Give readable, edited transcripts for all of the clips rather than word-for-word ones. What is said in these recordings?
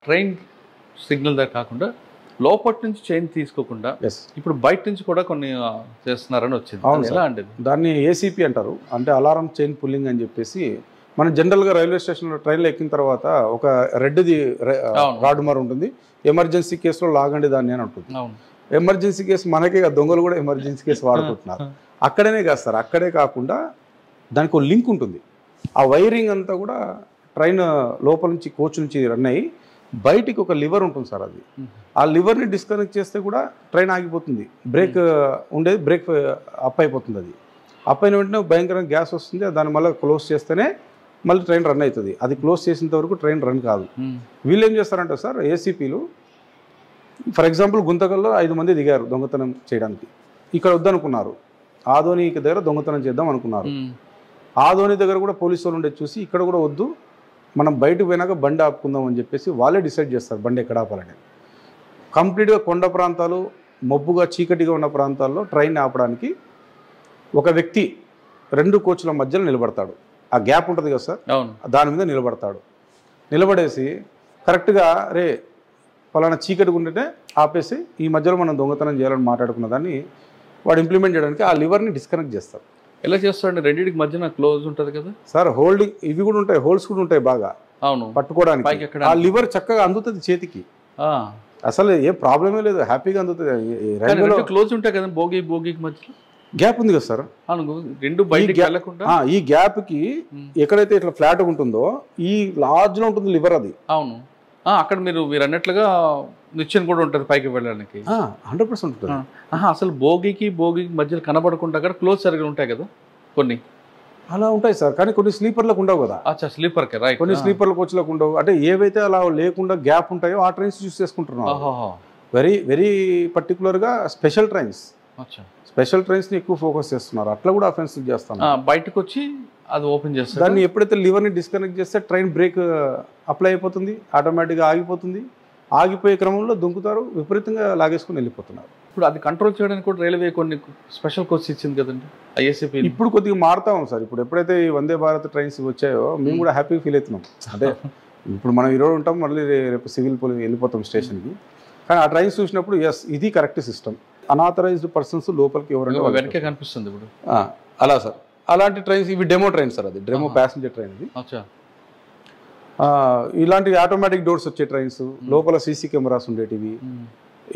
Train signal దగ్గర కాకుండా లోపటి నుంచి చైన్ తీసుకోకుండా ఇప్పుడు బయట నుంచి కూడా కొన్ని చేస్తున్నారని వచ్చింది. అవును, ఎలా అంటే దాన్ని ఏసీపీ అంటారు, అంటే అలారం చైన్ పుల్లింగ్ అని చెప్పేసి. మనం జనరల్గా రైల్వే స్టేషన్లో ట్రైన్లో ఎక్కిన తర్వాత ఒక రెడ్ది రాడ్ మార్ ఉంటుంది, ఎమర్జెన్సీ కేసులో లాగండి దాన్ని అని ఉంటుంది. ఎమర్జెన్సీ కేసు మనకే దొంగలు కూడా ఎమర్జెన్సీ కేసు వాడుకుంటున్నారు. అక్కడనే కాదు సార్, అక్కడే కాకుండా దానికి ఒక లింక్ ఉంటుంది. ఆ వైరింగ్ అంతా కూడా ట్రైన్ లోపల నుంచి కోచ్ నుంచి రన్ అయ్యి బయటికి ఒక లివర్ ఉంటుంది సార్, అది ఆ లివర్ని డిస్కనెక్ట్ చేస్తే కూడా ట్రైన్ ఆగిపోతుంది. బ్రేక్ ఉండేది బ్రేక్ అప్ అయిపోతుంది. అది అప్ అయిన వెంటనే భయంకరంగా గ్యాస్ వస్తుంది, దాన్ని మళ్ళీ క్లోజ్ చేస్తేనే మళ్ళీ ట్రైన్ రన్ అవుతుంది. అది క్లోజ్ చేసేంత వరకు ట్రైన్ రన్ కాదు. వీళ్ళు ఏం చేస్తారంటే సార్, ఏసీపీలు ఫర్ ఎగ్జాంపుల్ గుంతకల్లో 5 మంది దిగారు దొంగతనం చేయడానికి. ఇక్కడ వద్దనుకున్నారు, ఆదోని దగ్గర దొంగతనం చేద్దాం అనుకున్నారు. ఆదోని దగ్గర కూడా పోలీసు వాళ్ళు ఉండేది చూసి ఇక్కడ కూడా వద్దు, మనం బయటకు పోయినాక బండి ఆపుకుందాం అని చెప్పేసి వాళ్ళే డిసైడ్ చేస్తారు బండి ఎక్కడ ఆపాలని. కంప్లీట్గా కొండ ప్రాంతాలు, మబ్బుగా చీకటిగా ఉన్న ప్రాంతాల్లో ట్రైన్ ఆపడానికి ఒక వ్యక్తి 2 కోచ్ల మధ్యలో నిలబడతాడు. ఆ గ్యాప్ ఉంటుంది కదా సార్, దాని మీద నిలబడతాడు. నిలబడేసి కరెక్ట్గా రే ఫలానా చీకటిగా ఉంటే ఆపేసి ఈ మధ్యలో మనం దొంగతనం చేయాలని మాట్లాడుకున్న దాన్ని వాడు ఇంప్లిమెంట్ చేయడానికి ఆ లివర్ని డిస్కనెక్ట్ చేస్తారు. ఎలా చేస్తాడు? రెండింటికి మధ్యన క్లోజ్ ఉంటుంది కదా సార్, హోల్డింగ్ ఇవి కూడా ఉంటాయి, హోల్స్ కూడా ఉంటాయి బాగా. అవును, పట్టుకోవడానికి ఆ లివర్ చక్కగా అందుతుంది చేతికి, అసలు ఏ ప్రాబ్లమే లేదు, హ్యాపీగా అందుతుంది. రైల్వేలో క్లోజ్ ఉంటాయి కదా, బోగికి మధ్యలో గ్యాప్ ఉంది కదా సార్, రెండు బయటికి వెళ్ళకుండా. ఈ గ్యాప్ కి ఎక్కడైతే ఇట్లా ఫ్లాట్ ఉంటుందో ఈ లార్జ్ లో ఉంటుంది లివర్ అది. అవును, అక్కడ మీరు అన్నట్లుగా నిచ్చెన కూడా ఉంటుంది పైకి వెళ్ళడానికి. 100% ఉంటుంది. అసలు బోగికి మధ్యలో కనబడకుండా అక్కడ క్లోజ్ సరిగ్గా ఉంటాయి కదా కొన్ని, అలా ఉంటాయి సార్. కానీ కొన్ని స్లీపర్లకు ఉండవు కదా. స్లీపర్ కొన్ని స్లీపర్ల కోచ్లకు ఉండవు. అంటే ఏవైతే అలా లేకుండా గ్యాప్ ఉంటాయో ఆ ట్రైన్స్ చూస్ చేసుకుంటున్నాం. వెరీ వెరీ పర్టికులర్గా స్పెషల్ ట్రైన్స్ని ఎక్కువ ఫోకస్ చేస్తున్నారు. అట్లా కూడా అఫెన్స్ చేస్తాను. బయటకు వచ్చి అది ఓపెన్ చేస్తారు. దాన్ని ఎప్పుడైతే లివర్ని డిస్కనెక్ట్ చేస్తే ట్రైన్ బ్రేక్ అప్లై అయిపోతుంది, ఆటోమేటిక్గా ఆగిపోతుంది. ఆగిపోయే క్రమంలో దుంకుతారు, విపరీతంగా లాగేసుకుని వెళ్ళిపోతున్నారు. ఇప్పుడు అది కంట్రోల్ చేయడానికి కూడా రైల్వే కొన్ని స్పెషల్ కోచ్ ఇచ్చింది కదండి ఐఎస్ఏపీ. ఇప్పుడు కొద్దిగా మారుతాం సార్. ఇప్పుడు ఎప్పుడైతే ఈ వందే భారత్ ట్రైన్స్ వచ్చాయో మేము కూడా హ్యాపీగా ఫీల్ అవుతున్నాం. అంటే ఇప్పుడు మనం ఈరోజు ఉంటాం, మళ్ళీ రేపు సివిల్ పోలీస్ వెళ్ళిపోతాం స్టేషన్కి. కానీ ఆ ట్రైన్స్ చూసినప్పుడు ఎస్ ఇది కరెక్ట్ సిస్టమ్. అనాథరైజ్డ్ పర్సన్స్ లోపలికి ఎవరైనా వెనకే కనిపిస్తుంది ఇప్పుడు. అలా సార్, అలాంటి ట్రైన్స్ ఇవి డెమో ట్రైన్ సార్, అది డెమో ప్యాసింజర్ ట్రైన్. అది ఇలాంటి ఆటోమేటిక్ డోర్స్ వచ్చే ట్రైన్స్, లోపల సీసీ కెమెరాస్ ఉండేటివి.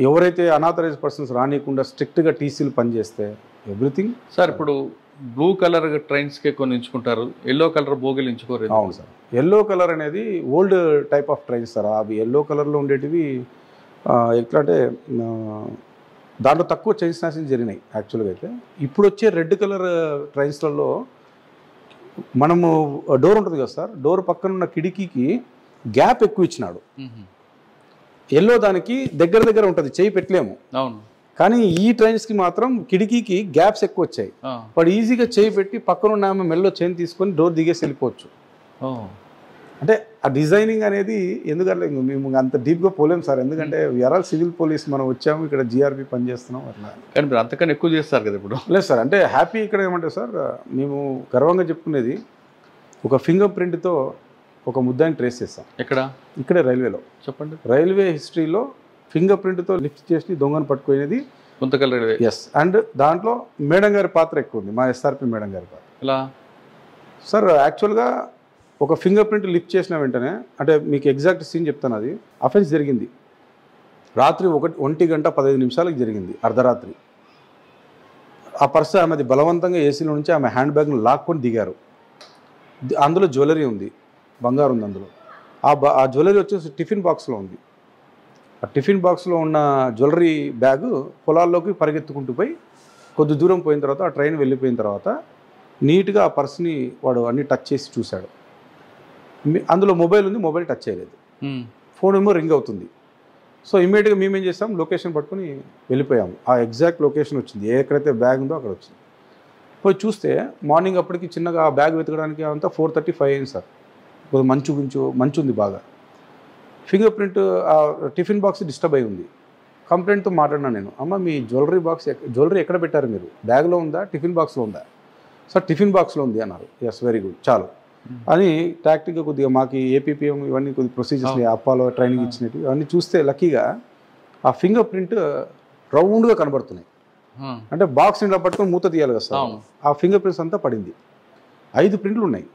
ఎవరైతే అనాథరైజ్డ్ పర్సన్స్ రానియకుండా స్ట్రిక్ట్గా టీసీలు పనిచేస్తే ఎవ్రీథింగ్ సార్. ఇప్పుడు బ్లూ కలర్ ట్రైన్స్కే కొన్ని ఎంచుకుంటారు, ఎల్లో కలర్ బోగిలు ఎంచుకోరు. అవును సార్, ఎల్లో కలర్ అనేది old type of trains sir. అవి ఎల్లో కలర్లో ఉండేటివి ఎట్లా అంటే దాంట్లో తక్కువ చైన్ స్నాచింగ్ జరిగినాయి యాక్చువల్గా. అయితే ఇప్పుడు వచ్చే రెడ్ కలర్ ట్రైన్స్లలో మనము డోర్ ఉంటుంది కదా సార్, డోర్ పక్కన ఉన్న కిటికీకి గ్యాప్ ఎక్కువ ఇచ్చినాడు. ఎల్లో దానికి దగ్గర ఉంటుంది, చేయి పెట్టలేము. అవును, కానీ ఈ ట్రైన్స్కి మాత్రం కిటికీకి గ్యాప్స్ ఎక్కువ వచ్చాయి. వాడు ఈజీగా చేయి పెట్టి పక్కన ఉన్న ఆమె మెల్లో చైన్ తీసుకొని డోర్ దిగేసి వెళ్ళిపోవచ్చు. అంటే ఆ డిజైనింగ్ అనేది ఎందుకంటే మేము అంత డీప్గా పోలేము సార్, ఎందుకంటే ఎరాల్ సివిల్ పోలీస్ మనం వచ్చాము, ఇక్కడ జిఆర్పి పనిచేస్తున్నాం అట్లా. కానీ మీరు అంతకన్నా ఎక్కువ చేస్తారు కదా ఇప్పుడు. లేదు సార్, అంటే హ్యాపీ ఇక్కడ ఏమంటే సార్, మేము గర్వంగా చెప్పుకునేది ఒక ఫింగర్ ప్రింట్తో ఒక ముద్దాన్ని ట్రేస్ చేస్తాం. ఇక్కడే రైల్వేలో. చెప్పండి. రైల్వే హిస్టరీలో ఫింగర్ ప్రింట్తో లిఫ్ట్ చేసి దొంగను పట్టుకునేది గుంతకల్ రైల్వే. ఎస్, అండ్ దాంట్లో మేడం గారి పాత్ర ఎక్కువ ఉంది, మా ఎస్ఆర్పి మేడం గారి పాత్ర. ఎలా సార్, యాక్చువల్గా ఒక ఫింగర్ ప్రింట్ లిఫ్ట్ చేసిన వెంటనే, అంటే మీకు ఎగ్జాక్ట్ సీన్ చెప్తాను, అది అఫెన్స్ జరిగింది రాత్రి 1:15 జరిగింది, అర్ధరాత్రి. ఆ పర్స్ ఆమెది బలవంతంగా ఏసీలో నుంచి ఆమె హ్యాండ్ బ్యాగ్ను లాక్కొని దిగారు. అందులో జ్యువెలరీ ఉంది, బంగారు ఉంది అందులో. ఆ జ్యువెలరీ వచ్చేసి టిఫిన్ బాక్స్లో ఉంది. ఆ టిఫిన్ బాక్స్లో ఉన్న జ్యువెలరీ బ్యాగు పొలాల్లోకి పరిగెత్తుకుంటూ పోయి కొద్ది దూరం పోయిన తర్వాత ఆ ట్రైన్ వెళ్ళిపోయిన తర్వాత నీట్గా ఆ పర్స్ని వాడు అన్ని టచ్ చేసి చూశాడు. అందులో మొబైల్ ఉంది, మొబైల్ టచ్ చేయలేదు, ఫోన్ ఏమో రింగ్ అవుతుంది. సో ఇమ్మీడియట్గా మేమేం చేస్తాం, లొకేషన్ పట్టుకుని వెళ్ళిపోయాము. ఆ ఎగ్జాక్ట్ లొకేషన్ వచ్చింది, ఎక్కడైతే బ్యాగ్ ఉందో అక్కడ వచ్చింది. పోయి చూస్తే మార్నింగ్ అప్పటికి చిన్నగా ఆ బ్యాగ్ వెతకడానికి అంతా 4:35 అయింది సార్. కొద్దిగా మంచు ఉంది బాగా. ఫింగర్ ప్రింట్ ఆ టిఫిన్ బాక్స్ డిస్టర్బ్ అయి ఉంది. కంప్లైంట్తో మాట్లాడినా నేను, అమ్మ మీ జ్యువెలరీ ఎక్కడ పెట్టారు మీరు, బ్యాగ్లో ఉందా టిఫిన్ బాక్స్లో ఉందా? సార్ టిఫిన్ బాక్స్లో ఉంది అన్నారు. ఎస్, వెరీ గుడ్, చాలు. అని టాక్టిక్గా కొద్దిగా మాకు ఏపీపీఎం ఇవన్నీ కొద్ది ప్రొసీజర్స్ అప్పాలో ట్రైనింగ్ ఇచ్చినట్టు అవన్నీ చూస్తే లక్కీగా ఆ ఫింగర్ ప్రింట్ రౌండ్గా కనబడుతున్నాయి. అంటే బాక్స్ నిండా పట్టుకొని మూత తీయాలి కదా సార్, ఆ ఫింగర్ ప్రింట్స్ అంతా పడింది. 5 ప్రింట్లు ఉన్నాయి.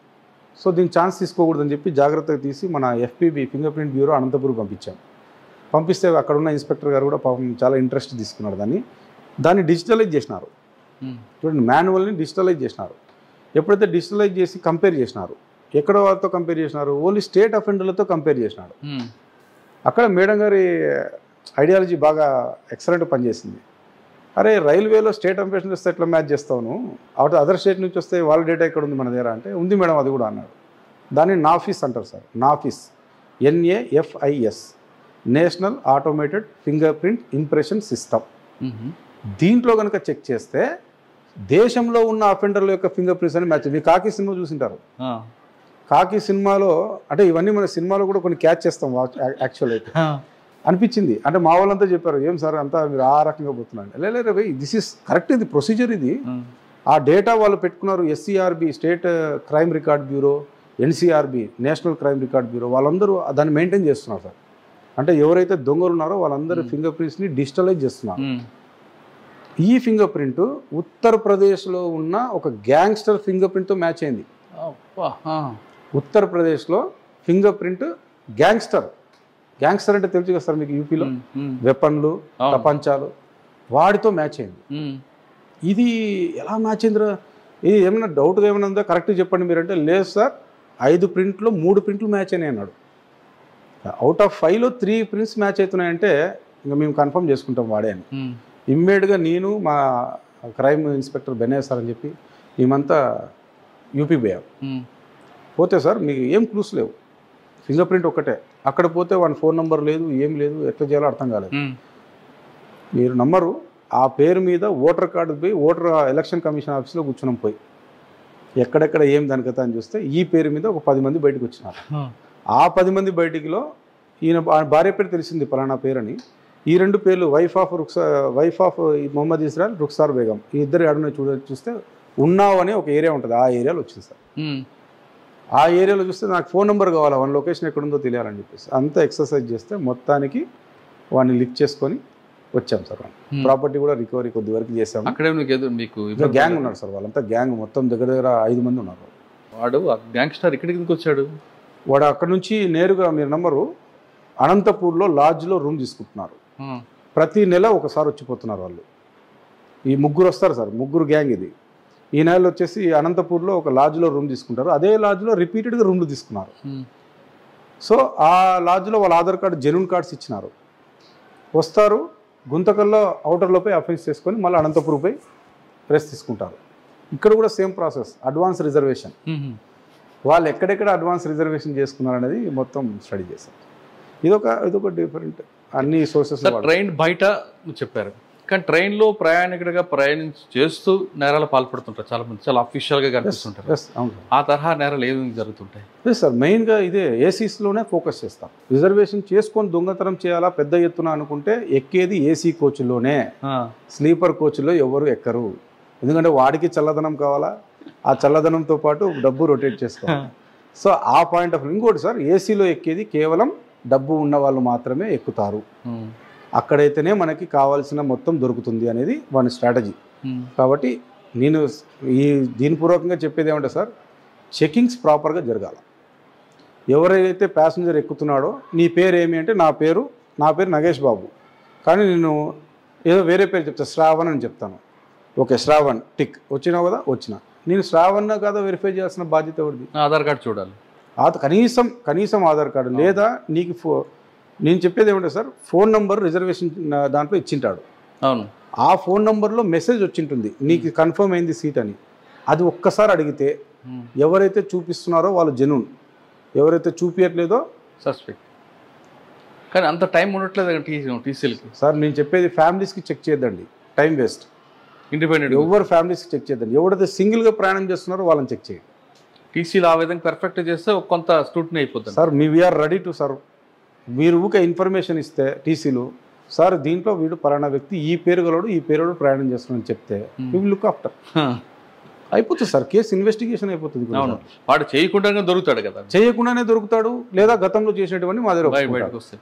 సో దీనికి ఛాన్స్ తీసుకోకూడదని చెప్పి జాగ్రత్తగా తీసి మన ఎఫ్పీబీ ఫింగర్ ప్రింట్ బ్యూరో అనంతపురం పంపించాం. పంపిస్తే అక్కడ ఉన్న ఇన్స్పెక్టర్ గారు కూడా పాపం చాలా ఇంట్రెస్ట్ తీసుకున్నారు. దాన్ని డిజిటలైజ్ చేసినారు. చూడండి, మాన్యువల్ని డిజిటలైజ్ చేసినారు. ఎప్పుడైతే డిజిటలైజ్ చేసి కంపేర్ చేసినారు, ఎక్కడ వాళ్ళతో కంపేర్ చేసినారు, ఓన్లీ స్టేట్ అఫెండర్లతో కంపేర్ చేసినారు. అక్కడ మేడం గారి ఐడియాలజీ బాగా ఎక్సలెంట్ పనిచేసింది. అరే రైల్వేలో స్టేట్ అఫెండర్స్ వస్తే ఎట్లా మ్యాచ్ చేస్తాను, అదర్ స్టేట్ నుంచి వస్తే వాళ్ళ డేటా ఎక్కడ ఉంది మన దగ్గర అంటే, ఉంది మేడం అది కూడా అన్నాడు. దాన్ని నాఫిస్ అంటారు sir, NAFIS, NAFIS, national automated finger print impression system. దీంట్లో కనుక చెక్ చేస్తే దేశంలో ఉన్న అఫెండర్ల యొక్క ఫింగర్ ప్రింట్స్ అని మ్యాచ్. మీరు కాకి సినిమా చూసింటారు, కాకి సినిమాలో అంటే ఇవన్నీ మన సినిమాలో కూడా కొన్ని క్యాచ్ చేస్తాం యాక్చువల్ అయితే అనిపించింది. అంటే మా వాళ్ళంతా చెప్పారు, ఏం సార్ అంతా మీరు ఆ రకంగా పోతున్నాను. లేదు భయ్, దిస్ ఈస్ కరెక్ట్, ఇది ప్రొసీజర్. ఇది ఆ డేటా వాళ్ళు పెట్టుకున్నారు. SCRB state crime record bureau, NCRB national crime record bureau, వాళ్ళందరూ దాన్ని మెయింటైన్ చేస్తున్నారు సార్. అంటే ఎవరైతే దొంగలు ఉన్నారో వాళ్ళందరూ ఫింగర్ ప్రింట్స్ని డిజిటలైజ్ చేస్తున్నారు. ఈ ఫింగర్ ప్రింట్ ఉత్తరప్రదేశ్లో ఉన్న ఒక గ్యాంగ్స్టర్ ఫింగర్ ప్రింట్తో మ్యాచ్ అయింది. ఉత్తరప్రదేశ్లో ఫింగర్ ప్రింట్ గ్యాంగ్స్టర్ అంటే తెలుసు కదా సార్ మీకు, యూపీలో వెపన్లు ప్రపంచాలు వాడితో మ్యాచ్ అయింది. ఇది ఎలా మ్యాచ్ అయిందిరా, ఇది ఏమైనా డౌట్గా ఏమైనా ఉందా కరెక్ట్గా చెప్పండి మీరంటే, లేదు సార్ 5 ప్రింట్లో 3 ప్రింట్లు మ్యాచ్ అయినాయి అన్నాడు. అవుట్ ఆఫ్ 5లో 3 ప్రింట్స్ మ్యాచ్ అవుతున్నాయంటే ఇంకా మేము కన్ఫర్మ్ చేసుకుంటాం వాడే అని. ఇమ్మీడియట్గా నేను మా క్రైమ్ ఇన్స్పెక్టర్ బెనయ్య సార్ అని చెప్పి మేమంతా యూపీ పోయాం. పోతే సార్ మీకు ఏం క్లూస్ లేవు, ఫింగర్ ప్రింట్ ఒక్కటే. అక్కడ పోతే వాడి ఫోన్ నెంబర్ లేదు, ఏం లేదు, ఎట్లా చేయాలో అర్థం కాలేదు. మీరు నమ్మరు, ఆ పేరు మీద ఓటర్ కార్డు పోయి ఎలక్షన్ కమిషన్ ఆఫీస్లో కూర్చున్నాం. పోయి ఎక్కడెక్కడ ఏం దాని కథ అని చూస్తే ఈ పేరు మీద ఒక 10 మంది బయటకు వచ్చినారు. ఆ 10 మంది బయటికిలో ఈయన భార్య పేరు తెలిసింది పలానా పేరని. ఈ 2 పేర్లు వైఫ్ ఆఫ్ మొహమ్మద్ ఇజ్రాయల్, రుక్సార్ బేగం, ఈ ఇద్దరు ఏడనే చూస్తే ఉన్నావు అనే ఒక ఏరియా ఉంటుంది, ఆ ఏరియాలో వచ్చింది సార్. ఆ ఏరియాలో చూస్తే నాకు ఫోన్ నెంబర్ కావాలి, వాని లొకేషన్ ఎక్కడుందో తెలియాలని చెప్పేసి అంతా ఎక్సర్సైజ్ చేస్తే మొత్తానికి వాడిని లిఫ్ట్ చేసుకొని వచ్చాం సార్. ప్రాపర్టీ కూడా రికవరీ కొద్ది వరకు చేసాము. అక్కడే మీకు గ్యాంగ్ ఉన్నారు సార్, వాళ్ళంతా గ్యాంగ్ మొత్తం దగ్గర 5 మంది ఉన్నారు. వాడు గ్యాంగ్స్టర్ ఇక్కడికి ఎందుకు వచ్చాడు? వాడు అక్కడ నుంచి నేరుగా మీరు నంబరు అనంతపూర్లో లాడ్జ్లో రూమ్ తీసుకుంటున్నారు. ప్రతి నెల ఒకసారి వచ్చిపోతున్నారు వాళ్ళు. ఈ 3 వస్తారు సార్, 3 గ్యాంగ్ ఇది. ఈ నెలలో వచ్చేసి అనంతపూర్లో ఒక లాడ్జ్లో రూమ్ తీసుకుంటారు. అదే లాడ్జ్లో రిపీటెడ్గా రూమ్లు తీసుకున్నారు. సో ఆ లాడ్జ్లో వాళ్ళ ఆధార్ కార్డు జెన్యూన్ కార్డ్స్ ఇచ్చినారు. వస్తారు, గుంతకల్లో అవుటర్లోపై అఫెన్స్ చేసుకొని మళ్ళీ అనంతపూర్పై రెస్ట్ తీసుకుంటారు. ఇక్కడ కూడా సేమ్ ప్రాసెస్, అడ్వాన్స్ రిజర్వేషన్. వాళ్ళు ఎక్కడెక్కడ అడ్వాన్స్ రిజర్వేషన్ చేసుకున్నారు అనేది మొత్తం స్టడీ చేశారు. ఇదొక డిఫరెంట్ అన్ని సోర్సెస్. ట్రైన్ బయట చెప్పారు, కానీ ట్రైన్లో ప్రయాణికుడిగా చేస్తూ నేరాలు పాల్పడుతుంటారు చాలా మంది, చాలా అఫీషియల్గా కనిపిస్తుంటారు. ఆ తరహా నేరాలు ఏమేమి జరుగుతుంటాయి? లేదు సార్, మెయిన్గా ఇదే ఏసీస్లోనే ఫోకస్ చేస్తాం. రిజర్వేషన్ చేసుకొని దొంగతనం చేయాలా పెద్ద ఎత్తున అనుకుంటే ఎక్కేది ఏసీ కోచ్లోనే, స్లీపర్ కోచ్లో ఎవరు ఎక్కరు. ఎందుకంటే వాడికి చల్లదనం కావాలా, ఆ చల్లదనంతో పాటు డబ్బు రొటేట్ చేసుకోవాలి. సో ఆ పాయింట్ ఆఫ్ వ్యూ. ఇంకోటి సార్, ఏసీలో ఎక్కేది కేవలం డబ్బు ఉన్న వాళ్ళు మాత్రమే ఎక్కుతారు. అక్కడైతేనే మనకి కావాల్సిన మొత్తం దొరుకుతుంది అనేది వాని స్ట్రాటజీ. కాబట్టి నేను దీనిపూర్వకంగా చెప్పేది ఏమంటే సార్, చెకింగ్స్ ప్రాపర్గా జరగాలి. ఎవరైతే ప్యాసింజర్ ఎక్కుతున్నాడో నీ పేరు ఏమి అంటే నా పేరు నగేష్ బాబు, కానీ నేను ఏదో వేరే పేరు చెప్తాను, శ్రావణ్ అని చెప్తాను. ఓకే శ్రావణ్ టిక్, వచ్చినావు కదా, వచ్చిన. నేను శ్రావణ్ కాదా వెరిఫై చేయాల్సిన బాధ్యత ఎవరిది? ఆధార్ కార్డు చూడాలి, కనీసం ఆధార్ కార్డు. లేదా నీకు నేను చెప్పేది ఏమంటే సార్, ఫోన్ నెంబర్ రిజర్వేషన్ దాంట్లో ఇచ్చింటాడు. అవును, ఆ ఫోన్ నెంబర్లో మెసేజ్ వచ్చింటుంది నీకు కన్ఫర్మ్ అయింది సీట్ అని. అది ఒక్కసారి అడిగితే ఎవరైతే చూపిస్తున్నారో వాళ్ళు జెన్యూన్, ఎవరైతే చూపించట్లేదో సస్పెక్ట్. కానీ అంత టైం ఉండట్లేదు టీసీలకి. సార్ నేను చెప్పేది ఫ్యామిలీస్కి చెక్ చేయద్దండి, టైం వేస్ట్. ఇండిపెండెంట్ ఎవరు ఫ్యామిలీస్కి చెక్ చేయద్దండి. ఎవరైతే సింగిల్గా ప్రయాణం చేస్తున్నారో వాళ్ళని చెక్ చేయండి. టీసీలు ఆ విధంగా పర్ఫెక్ట్ చేస్తే కొంత స్క్రూటినీ అయిపోతుంది sir. We are ready to serve. మీరు ఊకే ఇన్ఫర్మేషన్ ఇస్తే టీసీలు, సార్ దీంట్లో వీడు పలానా వ్యక్తి ఈ పేరు గలడు, ఈ పేరు ప్రయాణం చేస్తున్నాడని చెప్తే వీ విల్ లుక్ ఆఫ్టర్. అయిపోతుంది సార్, కేసు ఇన్వెస్టిగేషన్ అయిపోతుంది. అవును, వాడు చేయకుండానే దొరుకుతాడు కదా, చేయకుండానే దొరుకుతాడు, లేదా గతంలో చేసినటువంటి మా దగ్గర బయటకు వస్తాయి.